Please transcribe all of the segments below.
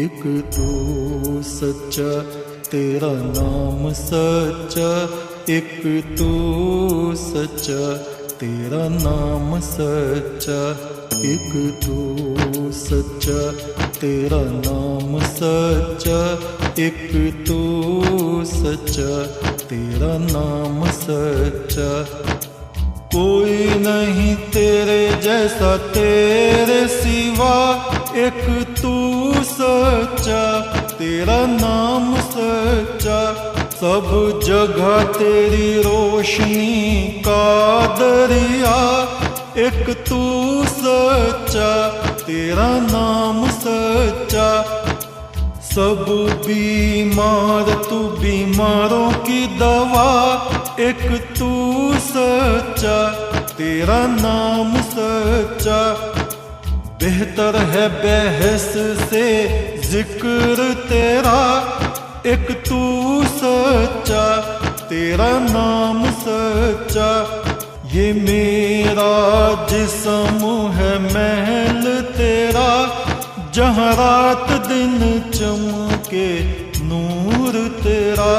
एक तू सच्चा तेरा नाम सच्चा, एक तू सच्चा तेरा नाम सच्चा, एक तू सच्चा तेरा नाम सच्चा, एक तू सच्चा तेरा नाम सच्चा। कोई नहीं तेरे जैसा तेरे सिवा, एक तू सच्चा तेरा नाम सच्चा। सब जगह तेरी रोशनी का दरिया, एक तू सच्चा तेरा नाम सच्चा। सब बीमार तू बीमारों की दवा, एक तू सच्चा तेरा नाम सच्चा। बेहतर है बहस से जिक्र तेरा, एक तू सच्चा तेरा नाम सच्चा। ये मेरा जिस्म है महल तेरा, जहाँ रात दिन चमके नूर तेरा।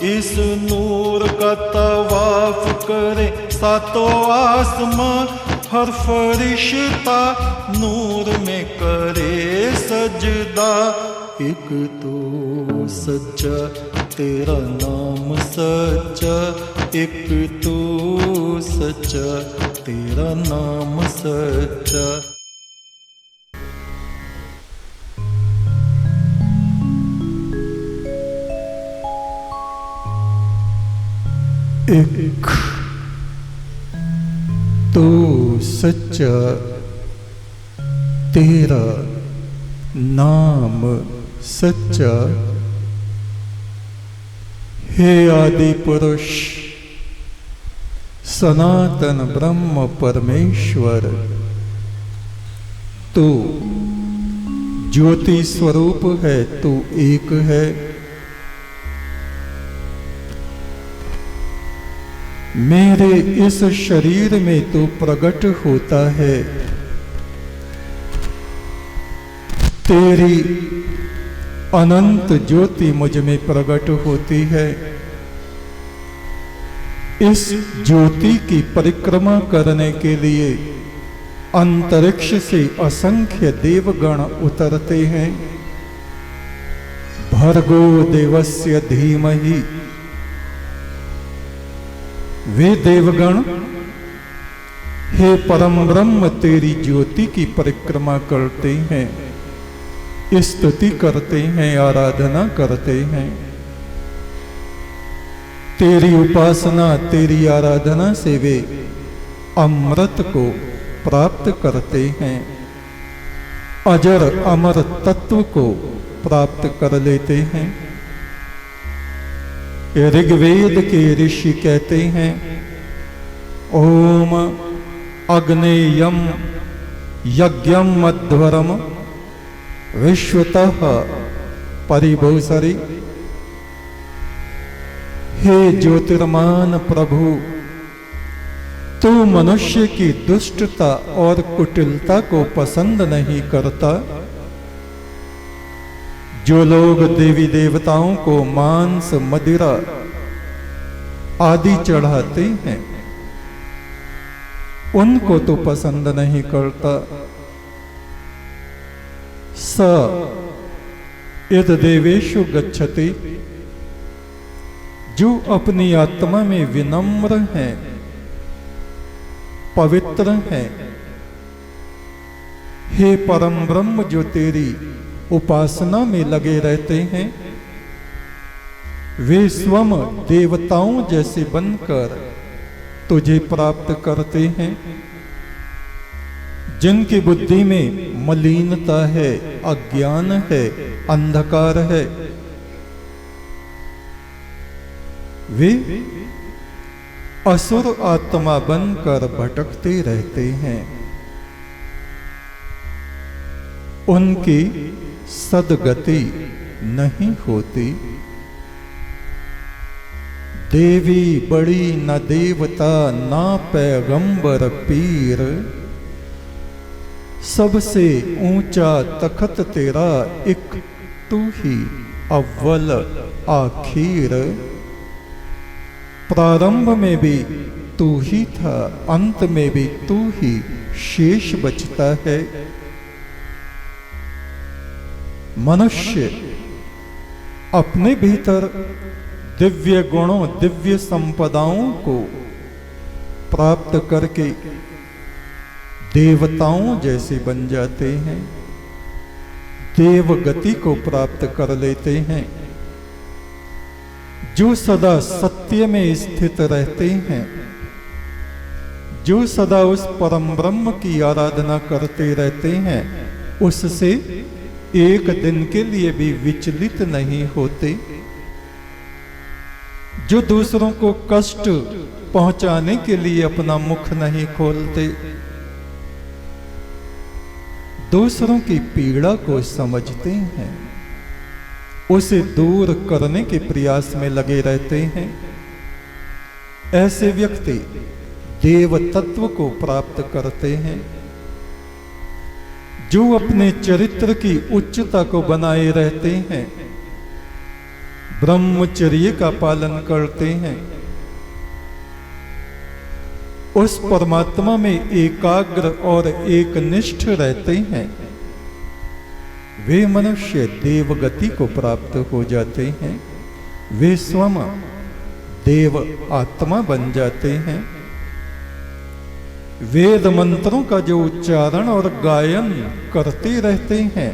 इस नूर का तवाफ करे सातों आसमां, हर फरिश्ता नूर में करे सजदा। एक तो सच्चा तेरा नाम सच्चा, एक तो सच्चा तेरा नाम सच्चा। एक तो सच्चा तेरा नाम सच्चा, हे आदि पुरुष सनातन ब्रह्म परमेश्वर, तू ज्योति स्वरूप है, तू एक है। मेरे इस शरीर में तू प्रकट होता है, तेरी अनंत ज्योति मुझ में प्रकट होती है। इस ज्योति की परिक्रमा करने के लिए अंतरिक्ष से असंख्य देवगण उतरते हैं। भर्गो देवस्य धीमहि, वे देवगण हे परम ब्रह्म तेरी ज्योति की परिक्रमा करते हैं, स्तुति करते हैं, आराधना करते हैं। तेरी उपासना तेरी आराधना से वे अमृत को प्राप्त करते हैं, अजर अमर तत्व को प्राप्त कर लेते हैं। ऋग्वेद के ऋषि कहते हैं, ओम अग्नेयम यज्ञम मध्वरम विश्वतः परिभूसरी। हे ज्योतिर्मान प्रभु, तू मनुष्य की दुष्टता और कुटिलता को पसंद नहीं करता। जो लोग देवी देवताओं को मांस मदिरा आदि चढ़ाते हैं, उनको तो पसंद नहीं करता। स यद देवेषु गच्छति, जो अपनी आत्मा में विनम्र हैं, पवित्र हैं। हे परम ब्रह्म, जो तेरी उपासना में लगे रहते हैं, वे स्वयं देवताओं जैसे बनकर तुझे प्राप्त करते हैं। जिनकी बुद्धि में मलिनता है, अज्ञान है, अंधकार है, वे असुर आत्मा बनकर भटकते रहते हैं। उनकी सदगति नहीं होती। देवी बड़ी न देवता ना पैगंबर पीर, सबसे ऊंचा तखत तेरा एक तू ही अव्वल आखिर, प्रारंभ में भी तू ही था, अंत में भी तू ही शेष बचता है। मनुष्य अपने भीतर दिव्य गुणों, दिव्य संपदाओं को प्राप्त करके देवताओं जैसे बन जाते हैं, देव गति को प्राप्त कर लेते हैं। जो सदा सत्य में स्थित रहते हैं, जो सदा उस परम ब्रह्म की आराधना करते रहते हैं, उससे एक दिन के लिए भी विचलित नहीं होते। जो दूसरों को कष्ट पहुंचाने के लिए अपना मुख नहीं खोलते, दूसरों की पीड़ा को समझते हैं, उसे दूर करने के प्रयास में लगे रहते हैं, ऐसे व्यक्ति देव तत्व को प्राप्त करते हैं। जो अपने चरित्र की उच्चता को बनाए रहते हैं, ब्रह्मचर्य का पालन करते हैं, उस परमात्मा में एकाग्र और एकनिष्ठ रहते हैं, वे मनुष्य देवगति को प्राप्त हो जाते हैं। वे स्वयं देव आत्मा बन जाते हैं। वेद मंत्रों का जो उच्चारण और गायन करते रहते हैं,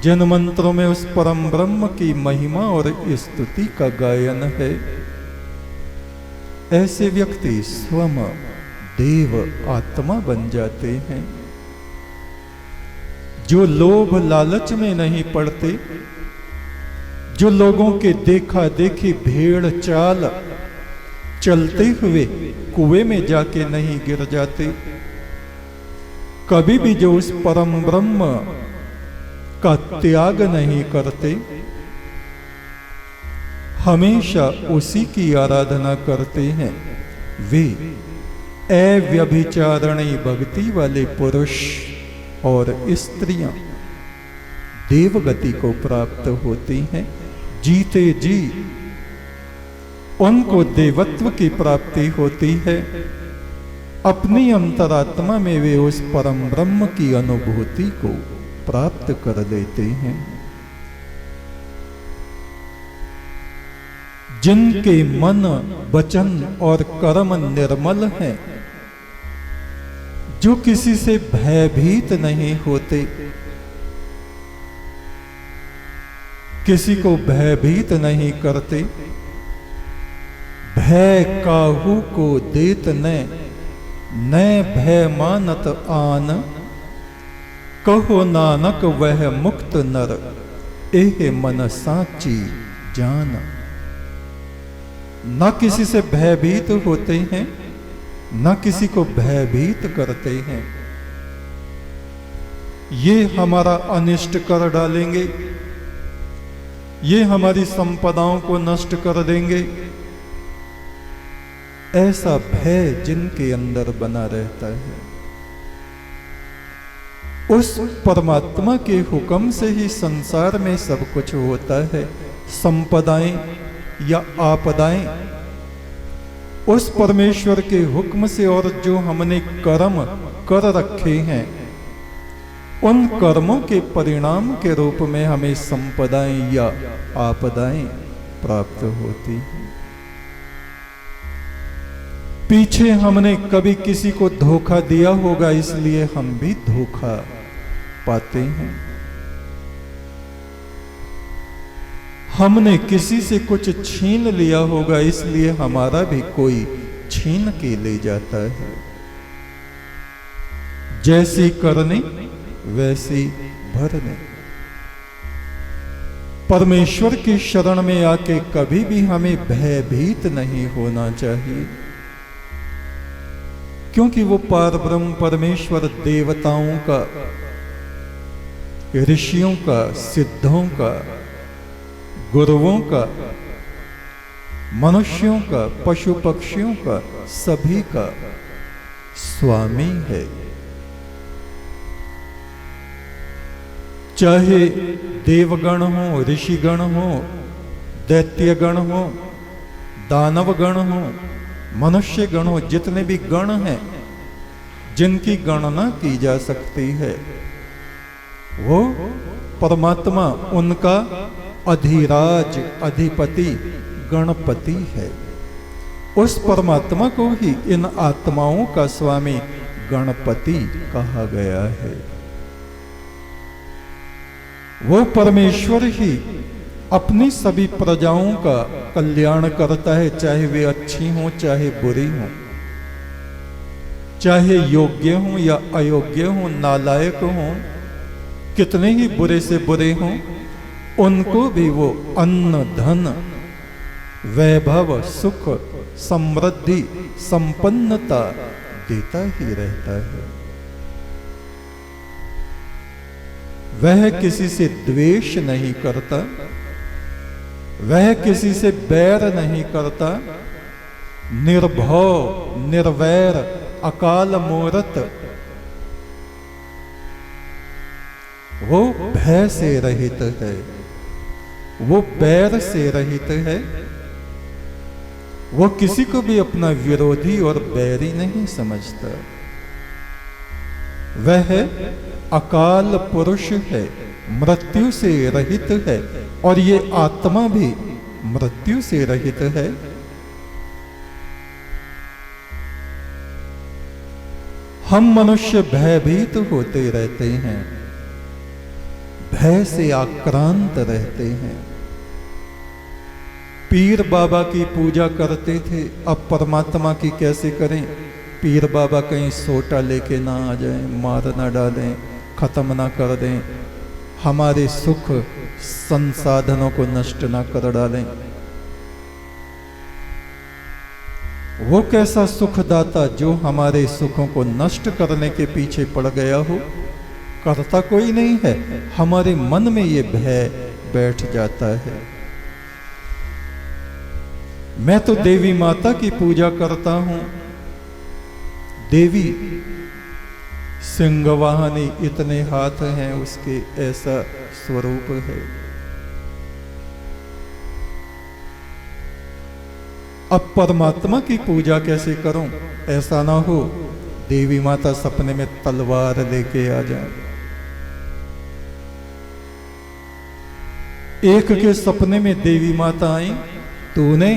जिन मंत्रों में उस परम ब्रह्म की महिमा और स्तुति का गायन है, ऐसे व्यक्ति स्वयं देव आत्मा बन जाते हैं। जो लोभ लालच में नहीं पड़ते, जो लोगों के देखा देखी भेड़ चाल चलते हुए कुएं में जाके नहीं गिर जाते, कभी भी जो उस परम ब्रह्म का त्याग नहीं करते, हमेशा उसी की आराधना करते हैं, वे अव्यभिचारिणी भक्ति वाले पुरुष और स्त्रियां देवगति को प्राप्त होती हैं। जीते जी उनको देवत्व की प्राप्ति होती है। अपनी अंतरात्मा में वे उस परम ब्रह्म की अनुभूति को प्राप्त कर लेते हैं। जिनके मन, वचन और कर्म निर्मल हैं, जो किसी से भयभीत नहीं होते, किसी को भयभीत नहीं करते, भय काहू को देत न भय मानत आन, कहो नानक वह मुक्त नर, एह मन साची जान। न किसी से भयभीत होते हैं, न किसी को भयभीत करते हैं। ये हमारा अनिष्ट कर डालेंगे, ये हमारी संपदाओं को नष्ट कर देंगे, ऐसा भय जिनके अंदर बना रहता है, उस परमात्मा के हुक्म से ही संसार में सब कुछ होता है। संपदाएं या आपदाएं उस परमेश्वर के हुक्म से, और जो हमने कर्म कर रखे हैं, उन कर्मों के परिणाम के रूप में हमें संपदाएं या आपदाएं प्राप्त होती हैं। पीछे हमने कभी किसी को धोखा दिया होगा, इसलिए हम भी धोखा पाते हैं। हमने किसी से कुछ छीन लिया होगा, इसलिए हमारा भी कोई छीन के ले जाता है। जैसी करनी वैसी भरनी। परमेश्वर की शरण में आके कभी भी हमें भयभीत नहीं होना चाहिए, क्योंकि वो पार ब्रह्म परमेश्वर देवताओं का, ऋषियों का, सिद्धों का, गुरुओं का, मनुष्यों का, पशु पक्षियों का, सभी का स्वामी है। चाहे देवगण हो, ऋषिगण हो, दैत्यगण हो, दानव गण हो, मनुष्य गण हो, जितने भी गण हैं जिनकी गणना की जा सकती है, वो परमात्मा उनका अधिराज अधिपति गणपति है। उस परमात्मा को ही इन आत्माओं का स्वामी गणपति कहा गया है। वो परमेश्वर ही अपनी सभी प्रजाओं का कल्याण करता है, चाहे वे अच्छी हों चाहे बुरी हों, चाहे योग्य हों या अयोग्य हों, नालायक हों, कितने ही बुरे से बुरे हों, उनको भी वो अन्न धन वैभव सुख समृद्धि संपन्नता देता ही रहता है। वह किसी से द्वेष नहीं करता, वह किसी से बैर नहीं करता, निर्भव निर्वैर अकाल मूरत, वो भय से रहित है, वो बैर से रहित है, वो किसी को भी अपना विरोधी और बैरी नहीं समझता। वह अकाल पुरुष है, मृत्यु से रहित है, और ये आत्मा भी मृत्यु से रहित है। हम मनुष्य भयभीत होते रहते हैं, भय से आक्रांत रहते हैं। पीर बाबा की पूजा करते थे, अब परमात्मा की कैसे करें? पीर बाबा कहीं सोटा लेके ना आ जाएं, मार ना डालें, खत्म ना कर दें, हमारे सुख संसाधनों को नष्ट ना कर डालें। वो कैसा सुखदाता जो हमारे सुखों को नष्ट करने के पीछे पड़ गया हो? करता कोई नहीं है, हमारे मन में ये भय बैठ जाता है। मैं तो देवी माता की पूजा करता हूं, देवी सिंहवाहिनी, इतने हाथ हैं उसके, ऐसा स्वरूप है। अब परमात्मा की पूजा कैसे करूं? ऐसा ना हो देवी माता सपने में तलवार लेके आ जाए। एक के सपने में देवी माता आई, तूने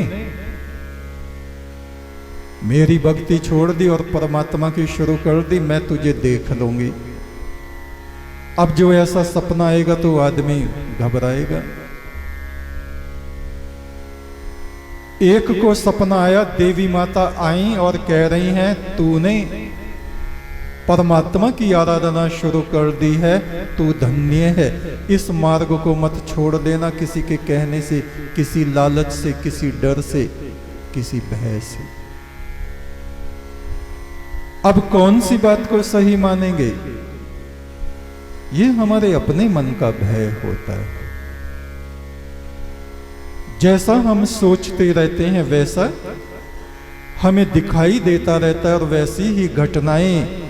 मेरी भक्ति छोड़ दी और परमात्मा की शुरू कर दी, मैं तुझे देख लूंगी। अब जो ऐसा सपना आएगा तो आदमी घबराएगा। एक को सपना आया, देवी माता आई और कह रही हैं, तूने परमात्मा की आराधना शुरू कर दी है, तू धन्य है। इस मार्ग को मत छोड़ देना किसी के कहने से, किसी लालच से, किसी डर से, किसी भय से। अब कौन सी बात को सही मानेंगे? ये हमारे अपने मन का भय होता है। जैसा हम सोचते रहते हैं वैसा हमें दिखाई देता रहता है, और वैसी ही घटनाएं,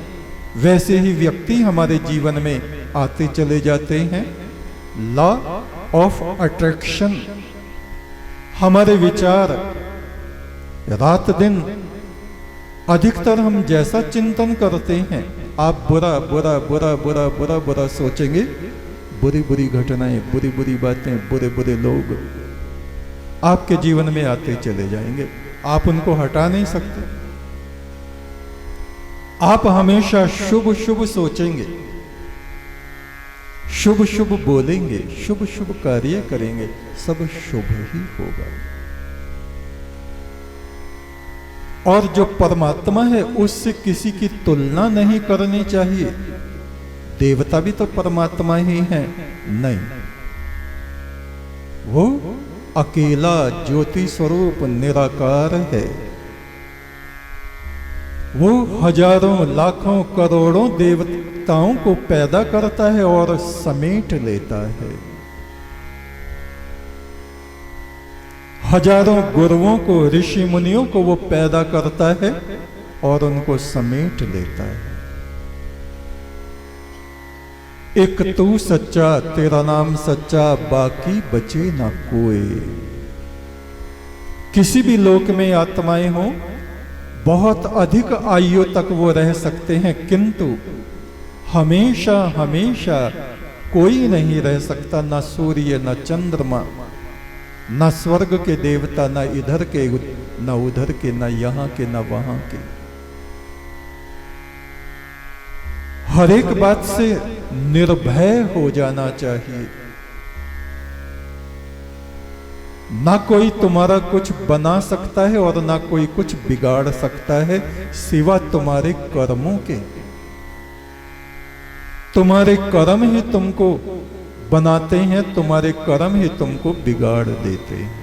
वैसे ही व्यक्ति हमारे जीवन में आते चले जाते हैं। Law of attraction. हमारे विचार रात दिन अधिकतर हम जैसा चिंतन करते हैं, आप बुरा बुरा बुरा बुरा बुरा बुरा सोचेंगे, बुरी बुरी घटनाएं, बुरी बुरी बातें, बुरे बुरे लोग आपके जीवन में आते चले जाएंगे। आप उनको हटा नहीं सकते। आप हमेशा शुभ शुभ सोचेंगे, शुभ शुभ बोलेंगे, शुभ शुभ कार्य करेंगे, सब शुभ ही होगा। और जो परमात्मा है उससे किसी की तुलना नहीं करनी चाहिए। देवता भी तो परमात्मा ही है, नहीं, वो अकेला ज्योति स्वरूप निराकार है। वो हजारों लाखों करोड़ों देवताओं को पैदा करता है और समेट लेता है। हजारों गुरुओं को, ऋषि मुनियों को वो पैदा करता है और उनको समेट लेता है। एक तू सच्चा, तेरा नाम सच्चा, बाकी बचे ना कोई। किसी भी लोक में आत्माएं हो, बहुत अधिक आयु तक वो रह सकते हैं, किंतु हमेशा हमेशा कोई नहीं रह सकता। न सूर्य, न चंद्रमा, न स्वर्ग के देवता, न इधर के न उधर के, न यहां के न वहां के। हर एक बात से निर्भय हो जाना चाहिए। ना कोई तुम्हारा कुछ बना सकता है और ना कोई कुछ बिगाड़ सकता है सिवा तुम्हारे कर्मों के। तुम्हारे कर्म ही तुमको बनाते हैं, तुम्हारे कर्म ही तुमको बिगाड़ देते हैं।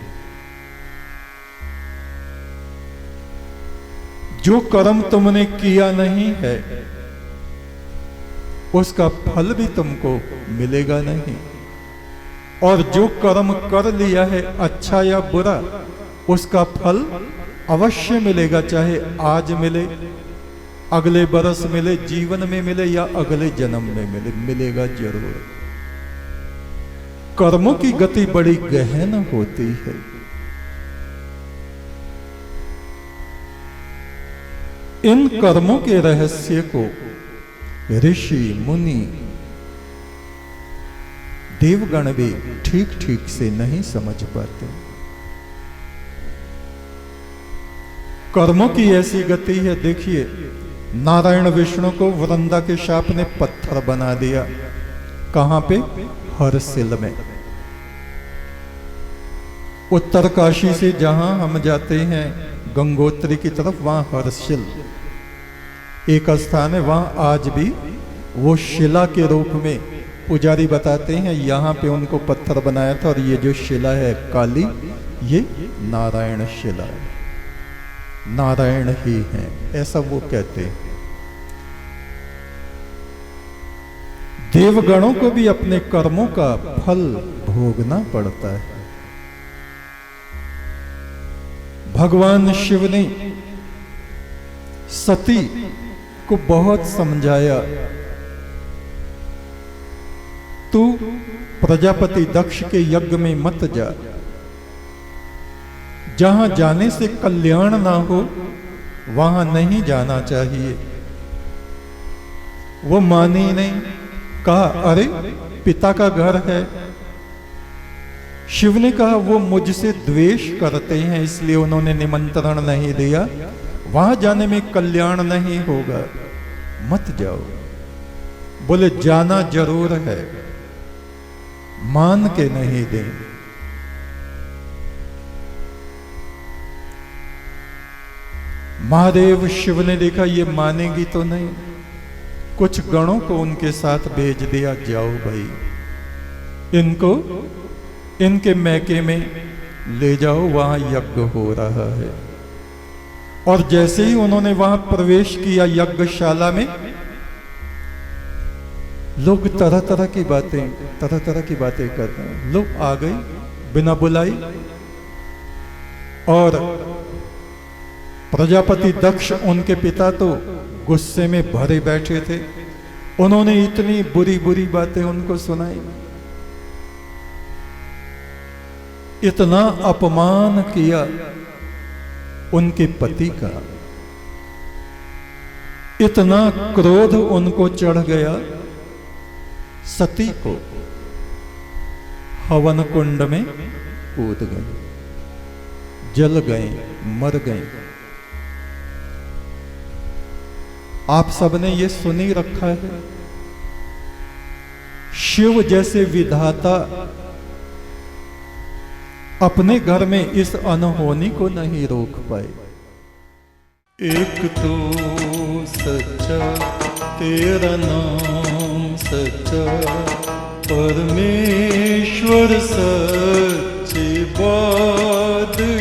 जो कर्म तुमने किया नहीं है उसका फल भी तुमको मिलेगा नहीं, और जो कर्म कर लिया है अच्छा या बुरा उसका फल अवश्य मिलेगा, चाहे आज मिले, अगले बरस मिले, जीवन में मिले या अगले जन्म में मिले, मिलेगा जरूर। कर्मों की गति बड़ी गहन होती है। इन कर्मों के रहस्य को ऋषि मुनि देवगण भी ठीक ठीक से नहीं समझ पाते। कर्मों की ऐसी गति है, देखिए नारायण विष्णु को वृंदा के शाप ने पत्थर बना दिया। कहां पे? हरसिल में। उत्तर काशी से जहां हम जाते हैं गंगोत्री की तरफ, वहां हरसिल एक स्थान है। वहां आज भी वो शिला के रूप में पुजारी बताते हैं यहां पे उनको पत्थर बनाया था, और ये जो शिला है काली, ये नारायण शिला है, नारायण ही है, ऐसा वो कहते हैं। देवगणों को भी अपने कर्मों का फल भोगना पड़ता है। भगवान शिव ने सती को बहुत समझाया, तू प्रजापति दक्ष के यज्ञ में मत जा, जहां जाने से कल्याण ना हो वहां नहीं जाना चाहिए। वो मानी नहीं, कहा अरे पिता का घर है। शिव ने कहा वो मुझसे द्वेष करते हैं इसलिए उन्होंने निमंत्रण नहीं दिया, वहां जाने में कल्याण नहीं होगा, मत जाओ। बोले जाना जरूर है, मान के नहीं दें। महादेव शिव ने देखा ये मानेगी तो नहीं, कुछ गणों को उनके साथ भेज दिया, जाओ भाई इनको इनके मैके में ले जाओ, वहां यज्ञ हो रहा है। और जैसे ही उन्होंने वहां प्रवेश किया यज्ञशाला में, लोग तरह तरह की बातें करते हैं। लोग आ गए बिना बुलाई, और प्रजापति दक्ष उनके पिता तो गुस्से में भरे बैठे थे। उन्होंने इतनी बुरी बुरी बातें उनको सुनाई, इतना अपमान किया उनके पति का, इतना क्रोध उनको चढ़ गया, सती को हवन कुंड में कूद गए, जल गए, मर गए। आप सबने ये सुन ही रखा है। शिव जैसे विधाता अपने घर में इस अनहोनी को नहीं रोक पाए। एक तो सच्चा, तेरा नाम सच्चा, परमेश्वर सच्चे बादशाह।